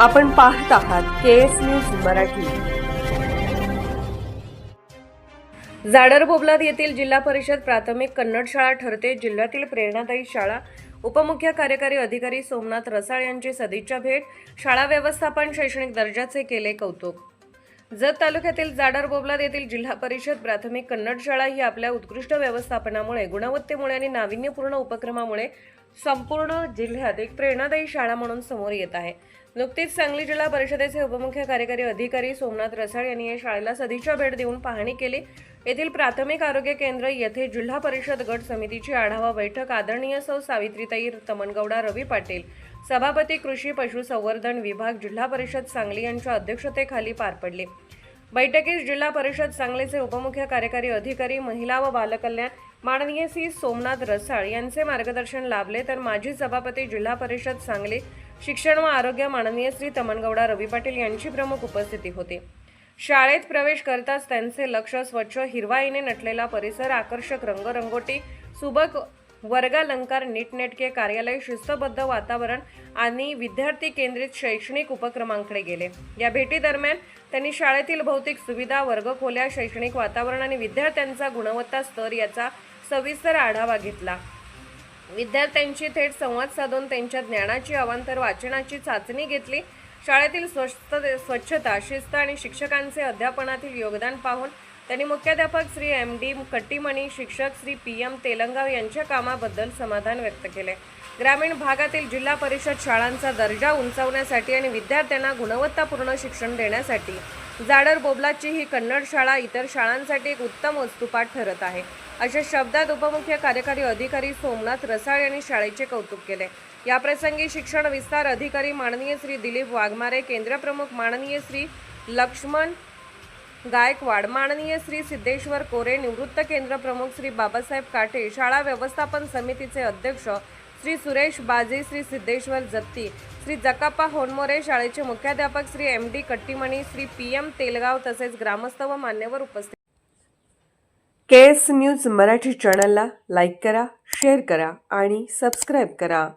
आपण पाहत आहात केएस न्यूज मराठी। जाडर बोबलाद येथील जिल्हा परिषद प्राथमिक कन्नड शाळा ठरते जिल्ह्यातील प्रेरणादायी शाळा। उपमुख्य कार्यकारी अधिकारी सोमनाथ रसाळ यांची सदिच्छा भेट। शाळा व्यवस्थापन शैक्षणिक दर्जाचे केले कौतुक। जत तालुक्यातील जाडर बोबलाद येथील जिल्हा परिषद प्राथमिक कन्नड शाळा ही आपल्या उत्कृष्ट व्यवस्थापनामुळे, गुणवत्तेमुळे आणि नाविन्यपूर्ण उपक्रमामुळे संपूर्ण जिल्ह्यात एक प्रेरणादायी शाळा म्हणून समोर येत आहे। नुकतीच सांगली जिल्हा परिषदेचे उपमुख्य कार्यकारी अधिकारी सोमनाथ रसाळ यांनी या शाळेला सदिच्छा भेट देऊन पाहणी केली। येथील प्राथमिक आरोग्य केंद्र येथे जिल्हा परिषद गट समितीची आढावा बैठक आदरणीय सौ सावित्रीताई तमनगौडा रवी पाटील, सभापती कृषी पशुसंवर्धन विभाग जिल्हा परिषद सांगली यांच्या अध्यक्षतेखाली पार पडली। बैठकीस जिल्हा परिषद सांगलीचे उपमुख्य कार्यकारी अधिकारी महिला व बालकल्याण माननीय श्री सोमनाथ रसाळ यांचे मार्गदर्शन लाभले, तर माजी सभापती जिल्हा परिषद सांगली शिक्षण व आरोग्य माननीय श्री तमनगौडा रवी पाटील यांची प्रमुख उपस्थिती होती। शाळेत प्रवेश करताच त्यांचे लक्ष स्वच्छ हिरवाईने नटलेला परिसर, आकर्षक रंगरंगोटी, सुबक वर्गालंकार, नीटनेटके कार्यालय, शिस्तबद्ध वातावरण आणि विद्यार्थी केंद्रित शैक्षणिक उपक्रमांकडे गेले। या भेटी दरम्यान त्यांनी शाळेतील भौतिक सुविधा, वर्गखोल्या, शैक्षणिक वातावरण आणि विद्यार्थ्यांचा गुणवत्ता स्तर याचा सविस्तर आढावा घेतला। विद्यार्थ्यांशी थेट संवाद साधून त्यांच्या ज्ञानाची अवांतर वाचनाची चाचणी घेतली। शाळेतील स्वच्छता, शिस्त आणि शिक्षकांचे अध्यापनातील योगदान पाहून त्यांनी मुख्याध्यापक श्री MD कट्टीमणी, शिक्षक श्री PM तेलंगाव यांच्या कामाबद्दल समाधान व्यक्त केले। ग्रामीण भागातील जिल्हा परिषद शाळांचा दर्जा उंचावण्यासाठी आणि विद्यार्थ्यांना गुणवत्तापूर्ण शिक्षण देण्यासाठी जाडर बोबलादची ही कन्नड शाळा इतर शाळांसाठी एक उत्तम वस्तुपाठ ठरत आहे, अशा शब्दात उपमुख्य कार्यकारी अधिकारी सोमनाथ रसाळ यांनी शाळेचे कौतुक केले। या प्रसंगी शिक्षण विस्तार अधिकारी माननीय श्री दिलीप वाघमारे, केंद्रप्रमुख माननीय श्री लक्ष्मण गायकवाड, माननीय श्री सिद्धेश्वर कोरे, निवृत्त केंद्र प्रमुख श्री बाबासाहेब काटे, शाळा व्यवस्थापन समितीचे अध्यक्ष श्री सुरेश बाजी, श्री सिद्धेश्वर जत्ती, श्री जकाप्पा होनमोरे, शाळेचे मुख्याध्यापक श्री MD कट्टीमणी, श्री PM तेलगाव तसेच ग्रामस्थ व मान्यवर उपस्थित। केएस न्यूज मराठी चॅनलला लाईक करा, शेअर करा आणि सबस्क्राईब करा।